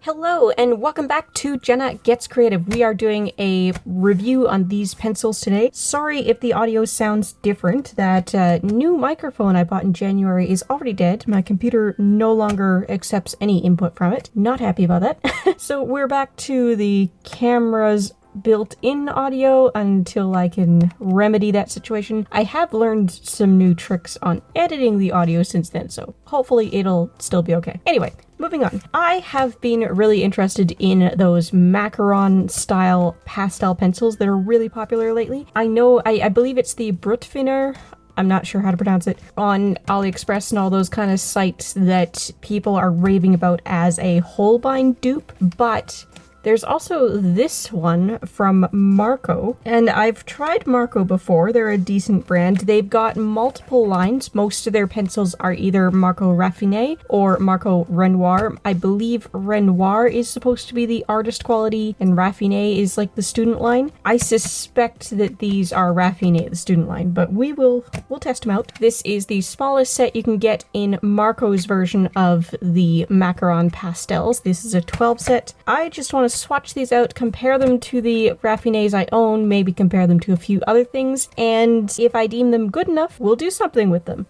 Hello and welcome back to Jenna Gets Creative. We are doing a review on these pencils today. Sorry if the audio sounds different. That new microphone I bought in January is already dead. My computer no longer accepts any input from it. Not happy about that. So we're back to the camera's built-in audio until I can remedy that situation. I have learned some new tricks on editing the audio since then, so hopefully it'll still be okay. Anyway, moving on. I have been really interested in those Macaron style pastel pencils that are really popular lately. I believe it's the Brutfiner. I'm not sure how to pronounce it, on AliExpress and all those kind of sites that people are raving about as a Holbein dupe, but there's also this one from Marco, and I've tried Marco before. They're a decent brand. They've got multiple lines. Most of their pencils are either Marco Raffiné or Marco Renoir. I believe Renoir is supposed to be the artist quality and Raffiné is like the student line. I suspect that these are Raffiné, the student line, but we'll test them out. This is the smallest set you can get in Marco's version of the Macaron Pastels. This is a 12 set. I just want to swatch these out, compare them to the Raffinés I own, maybe compare them to a few other things, and if I deem them good enough, we'll do something with them.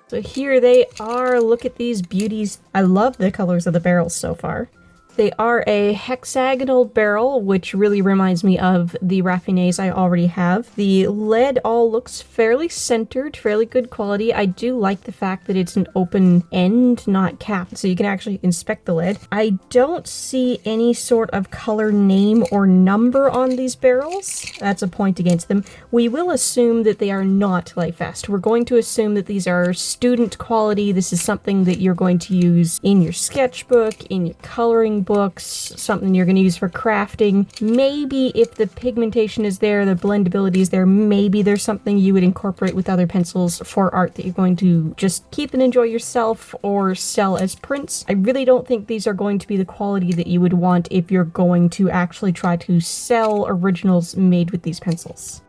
So here they are. Look at these beauties. I love the colors of the barrels so far. They are a hexagonal barrel, which really reminds me of the Raffinés I already have. The lead all looks fairly centered, fairly good quality. I do like the fact that it's an open end, not capped, so you can actually inspect the lead. I don't see any sort of color name or number on these barrels. That's a point against them. We will assume that they are not Lightfast. We're going to assume that these are student quality. This is something that you're going to use in your sketchbook, in your coloring books, something you're going to use for crafting. Maybe if the pigmentation is there, the blendability is there, maybe there's something you would incorporate with other pencils for art that you're going to just keep and enjoy yourself or sell as prints. I really don't think these are going to be the quality that you would want if you're going to actually try to sell originals made with these pencils.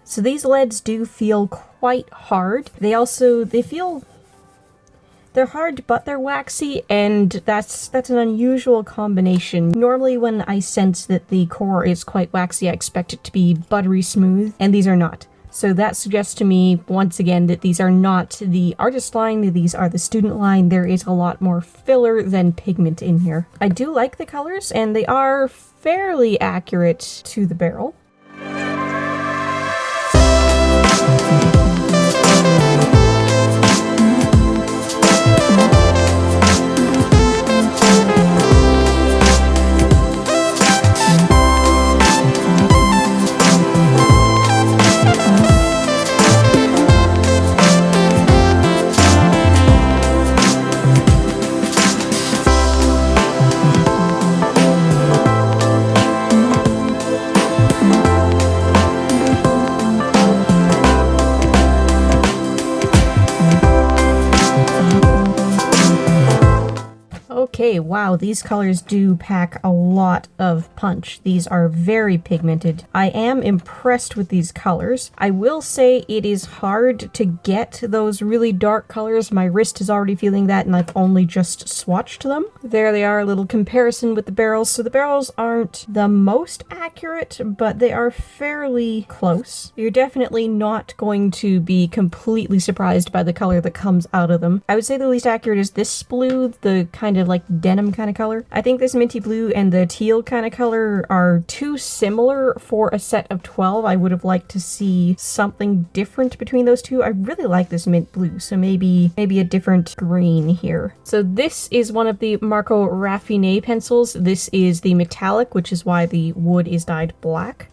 So these leads do feel quite hard. They're hard, but they're waxy, and that's an unusual combination. Normally when I sense that the core is quite waxy, I expect it to be buttery smooth, and these are not. So that suggests to me, once again, that these are not the artist line, these are the student line. There is a lot more filler than pigment in here. I do like the colors, and they are fairly accurate to the barrel. Okay, wow, these colors do pack a lot of punch. These are very pigmented. I am impressed with these colors. I will say it is hard to get those really dark colors. My wrist is already feeling that, and I've only just swatched them. There they are, a little comparison with the barrels. So the barrels aren't the most accurate, but they are fairly close. You're definitely not going to be completely surprised by the color that comes out of them. I would say the least accurate is this blue, the kind of like denim kind of color. I think this minty blue and the teal kind of color are too similar for a set of 12. I would have liked to see something different between those two. I really like this mint blue, so maybe a different green here. So this is one of the Marco Raffiné pencils. This is the metallic, which is why the wood is dyed black.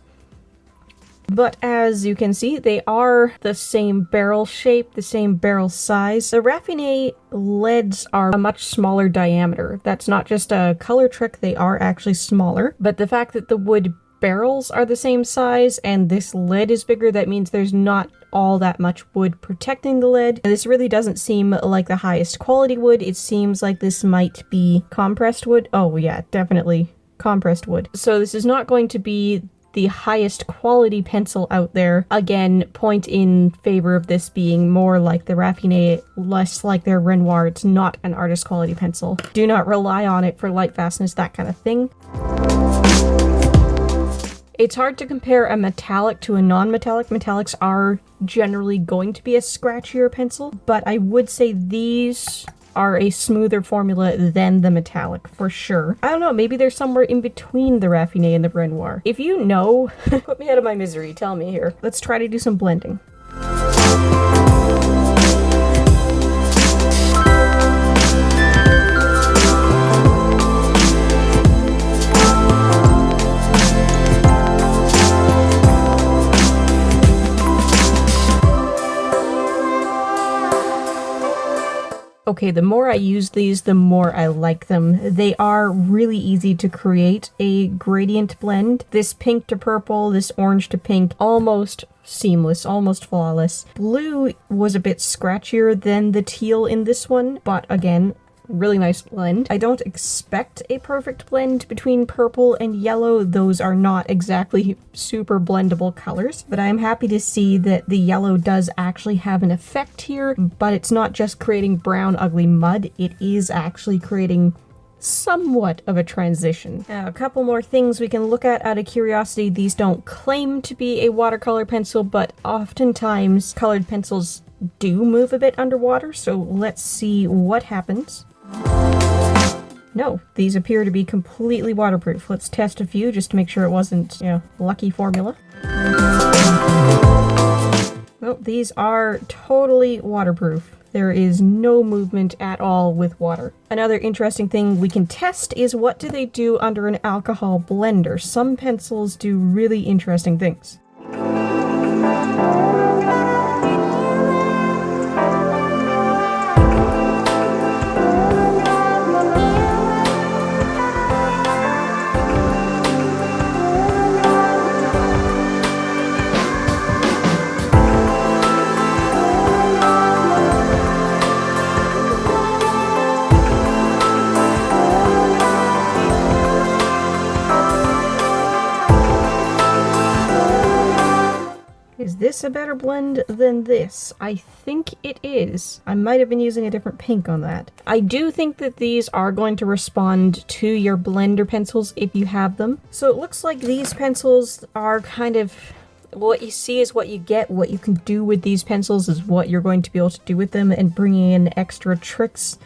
But as you can see, they are the same barrel shape, the same barrel size. The Raffiné leads are a much smaller diameter. That's not just a color trick, they are actually smaller. But the fact that the wood barrels are the same size and this lead is bigger, that means there's not all that much wood protecting the lead. And this really doesn't seem like the highest quality wood. It seems like this might be compressed wood. Oh yeah, definitely compressed wood. So this is not going to be the highest quality pencil out there, again, point in favor of this being more like the Raffiné, less like their Renoir. It's not an artist quality pencil. Do not rely on it for light fastness, that kind of thing. It's hard to compare a metallic to a non-metallic. Metallics are generally going to be a scratchier pencil, but I would say these are a smoother formula than the metallic, for sure. I don't know, maybe they're somewhere in between the Raffiné and the Renoir. If you know, put me out of my misery, tell me here. Let's try to do some blending. Okay, the more I use these, the more I like them. They are really easy to create a gradient blend. This pink to purple, this orange to pink, almost seamless, almost flawless. Blue was a bit scratchier than the teal in this one, but again, really nice blend. I don't expect a perfect blend between purple and yellow. Those are not exactly super blendable colors, but I'm happy to see that the yellow does actually have an effect here, but it's not just creating brown ugly mud. It is actually creating somewhat of a transition. Now, a couple more things we can look at out of curiosity. These don't claim to be a watercolor pencil, but oftentimes colored pencils do move a bit underwater, so let's see what happens. No, these appear to be completely waterproof. Let's test a few just to make sure it wasn't, lucky formula. Well, these are totally waterproof. There is no movement at all with water. Another interesting thing we can test is what do they do under an alcohol blender. Some pencils do really interesting things. Is this a better blend than this? I think it is. I might have been using a different pink on that. I do think that these are going to respond to your blender pencils if you have them. So it looks like these pencils are kind of, what you see is what you get. What you can do with these pencils is what you're going to be able to do with them, and bringing in extra tricks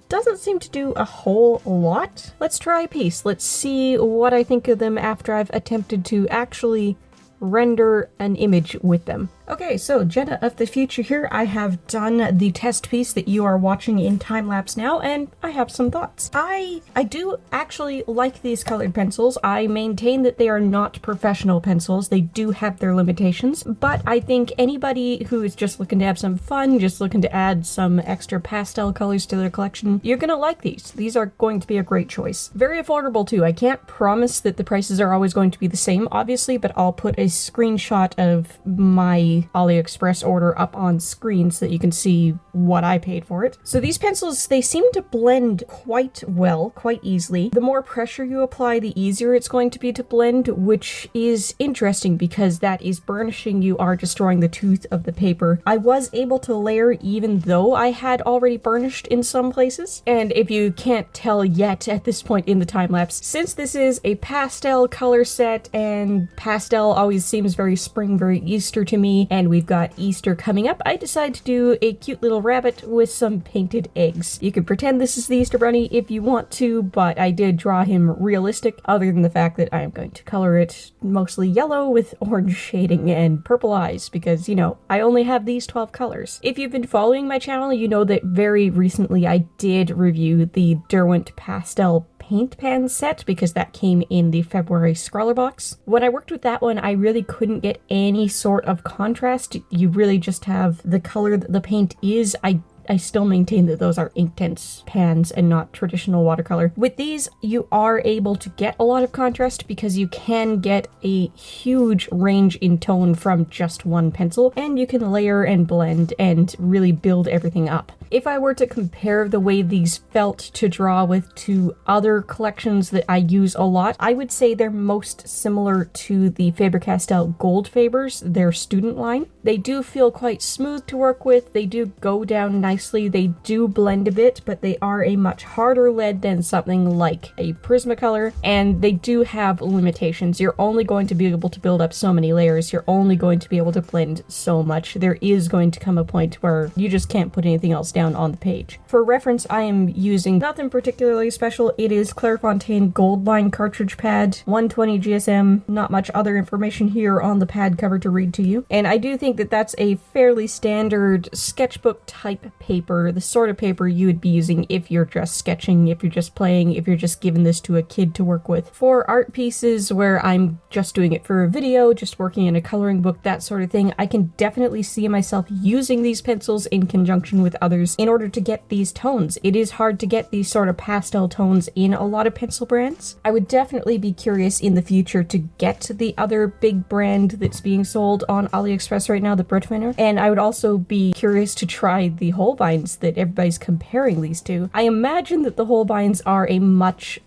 doesn't seem to do a whole lot. Let's try a piece. Let's see what I think of them after I've attempted to actually render an image with them. Okay, so Jenna of the future here, I have done the test piece that you are watching in time-lapse now, and I have some thoughts. I do actually like these colored pencils. I maintain that they are not professional pencils. They do have their limitations, but I think anybody who is just looking to have some fun, just looking to add some extra pastel colors to their collection, you're gonna like these. These are going to be a great choice. Very affordable too. I can't promise that the prices are always going to be the same, obviously, but I'll put a screenshot of my AliExpress order up on screen so that you can see what I paid for it. So these pencils, they seem to blend quite well, quite easily. The more pressure you apply, the easier it's going to be to blend, which is interesting because that is burnishing. You are destroying the tooth of the paper. I was able to layer even though I had already burnished in some places. And if you can't tell yet at this point in the time-lapse, since this is a pastel color set and pastel always seems very spring, very Easter to me, and we've got Easter coming up, I decided to do a cute little rabbit with some painted eggs. You can pretend this is the Easter Bunny if you want to, but I did draw him realistic, other than the fact that I am going to color it mostly yellow with orange shading and purple eyes, because, you know, I only have these 12 colors. If you've been following my channel, you know that very recently I did review the Derwent Pastel paint pan set because that came in the February Scrawler box. When I worked with that one, I really couldn't get any sort of contrast. You really just have the color that the paint is. I still maintain that those are Inktense pans and not traditional watercolor. With these, you are able to get a lot of contrast because you can get a huge range in tone from just one pencil, and you can layer and blend and really build everything up. If I were to compare the way these felt to draw with to other collections that I use a lot, I would say they're most similar to the Faber-Castell Gold Fabers, their student line. They do feel quite smooth to work with, they do go down nicely, they do blend a bit, but they are a much harder lead than something like a Prismacolor, and they do have limitations. You're only going to be able to build up so many layers, you're only going to be able to blend so much. There is going to come a point where you just can't put anything else down on the page. For reference, I am using nothing particularly special. It is Clairefontaine Gold Line cartridge pad, 120 GSM, not much other information here on the pad cover to read to you. And I do think that that's a fairly standard sketchbook type paper, the sort of paper you would be using if you're just sketching, if you're just playing, if you're just giving this to a kid to work with. For art pieces where I'm just doing it for a video, just working in a coloring book, that sort of thing, I can definitely see myself using these pencils in conjunction with others in order to get these tones. It is hard to get these sort of pastel tones in a lot of pencil brands. I would definitely be curious in the future to get the other big brand that's being sold on AliExpress right now, the Britwiner, and I would also be curious to try the Holbeins that everybody's comparing these to. I imagine that the Holbeins are a much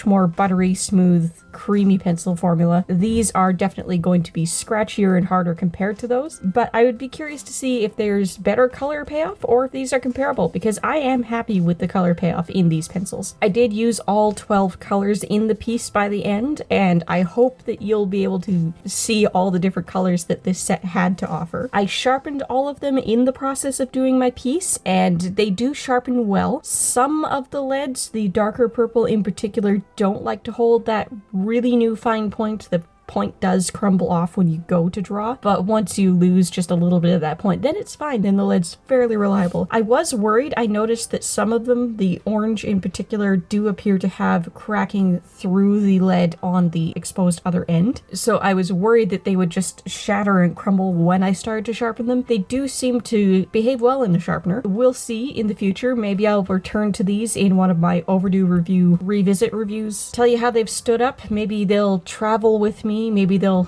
more buttery, smooth, creamy pencil formula. These are definitely going to be scratchier and harder compared to those, but I would be curious to see if there's better color payoff or if these are comparable, because I am happy with the color payoff in these pencils. I did use all 12 colors in the piece by the end, and I hope that you'll be able to see all the different colors that this set had to offer. I sharpened all of them in the process of doing my piece, and they do sharpen well. Some of the leads, the darker purple in particular, don't like to hold that really new fine point. The point does crumble off when you go to draw, but once you lose just a little bit of that point, then it's fine, then the lead's fairly reliable. I was worried. I noticed that some of them, the orange in particular, do appear to have cracking through the lead on the exposed other end, so I was worried that they would just shatter and crumble when I started to sharpen them. They do seem to behave well in the sharpener. We'll see in the future. Maybe I'll return to these in one of my overdue review revisit reviews, tell you how they've stood up. Maybe they'll travel with me. Maybe they'll,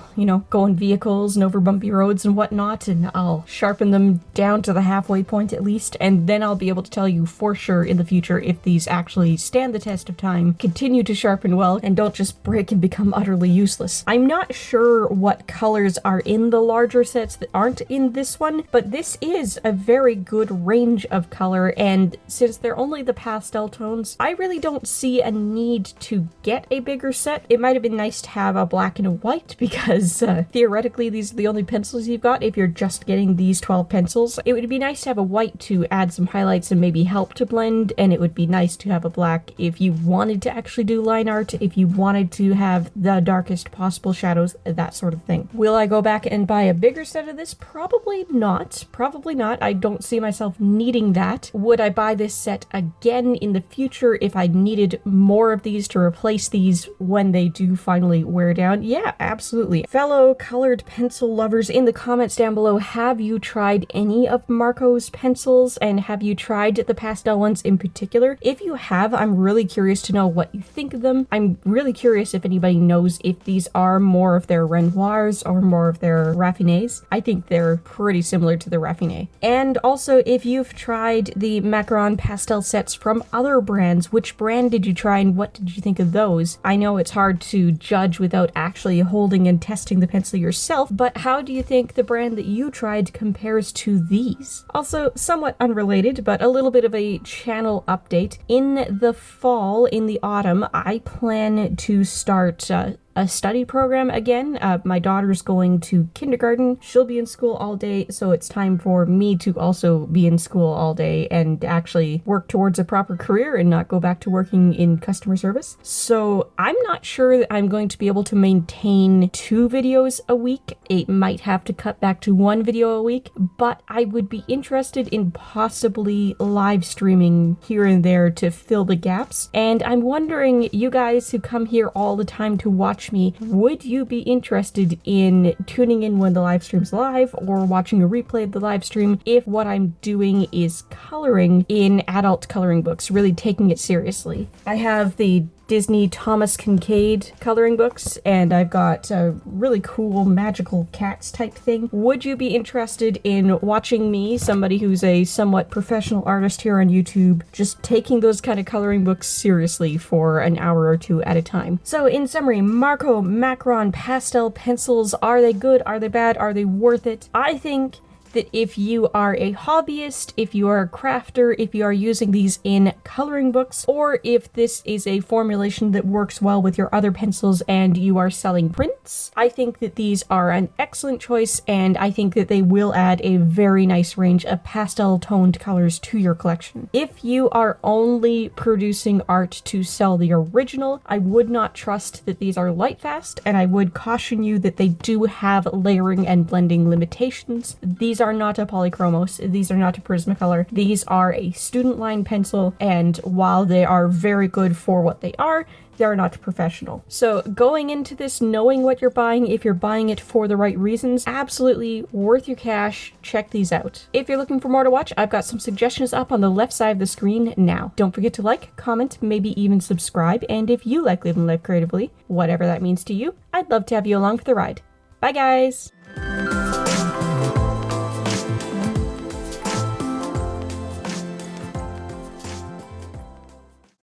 go in vehicles and over bumpy roads and whatnot, and I'll sharpen them down to the halfway point at least, and then I'll be able to tell you for sure in the future if these actually stand the test of time, continue to sharpen well, and don't just break and become utterly useless. I'm not sure what colors are in the larger sets that aren't in this one, but this is a very good range of color, and since they're only the pastel tones, I really don't see a need to get a bigger set. It might have been nice to have a black and a white, because theoretically these are the only pencils you've got if you're just getting these 12 pencils. It would be nice to have a white to add some highlights and maybe help to blend, and it would be nice to have a black if you wanted to actually do line art, if you wanted to have the darkest possible shadows, that sort of thing. Will I go back and buy a bigger set of this? Probably not. Probably not. I don't see myself needing that. Would I buy this set again in the future if I needed more of these to replace these when they do finally wear down? Yeah, absolutely. Fellow colored pencil lovers, in the comments down below, have you tried any of Marco's pencils, and have you tried the pastel ones in particular? If you have, I'm really curious to know what you think of them. I'm really curious if anybody knows if these are more of their Renoirs or more of their Raffinés. I think they're pretty similar to the Raffiné. And also, if you've tried the Macaron Pastel sets from other brands, which brand did you try and what did you think of those? I know it's hard to judge without actually holding and testing the pencil yourself, but how do you think the brand that you tried compares to these? Also, somewhat unrelated, but a little bit of a channel update. In the fall, in the autumn, I plan to start a study program again. My daughter's going to kindergarten. She'll be in school all day, so it's time for me to also be in school all day and actually work towards a proper career and not go back to working in customer service. So I'm not sure that I'm going to be able to maintain 2 videos a week. It might have to cut back to 1 video a week, but I would be interested in possibly live streaming here and there to fill the gaps. And I'm wondering, you guys who come here all the time to watch me, would you be interested in tuning in when the live stream's live or watching a replay of the live stream if what I'm doing is coloring in adult coloring books, really taking it seriously? I have the Disney Thomas Kincaid coloring books, and I've got a really cool magical cats type thing. Would you be interested in watching me, somebody who's a somewhat professional artist here on YouTube, just taking those kind of coloring books seriously for an hour or two at a time? So in summary, Macaron Pastel pencils, are they good? Are they bad? Are they worth it? I think that if you are a hobbyist, if you are a crafter, if you are using these in coloring books, or if this is a formulation that works well with your other pencils and you are selling prints, I think that these are an excellent choice, and I think that they will add a very nice range of pastel toned colors to your collection. If you are only producing art to sell the original, I would not trust that these are light fast, and I would caution you that they do have layering and blending limitations. These are not a polychromos, these are not a Prismacolor, these are a student line pencil, and while they are very good for what they are, they're not professional. So going into this knowing what you're buying, if you're buying it for the right reasons, absolutely worth your cash. Check these out. If you're looking for more to watch, I've got some suggestions up on the left side of the screen now. Don't forget to like, comment, maybe even subscribe, and if you like living life creatively, whatever that means to you, I'd love to have you along for the ride. Bye guys!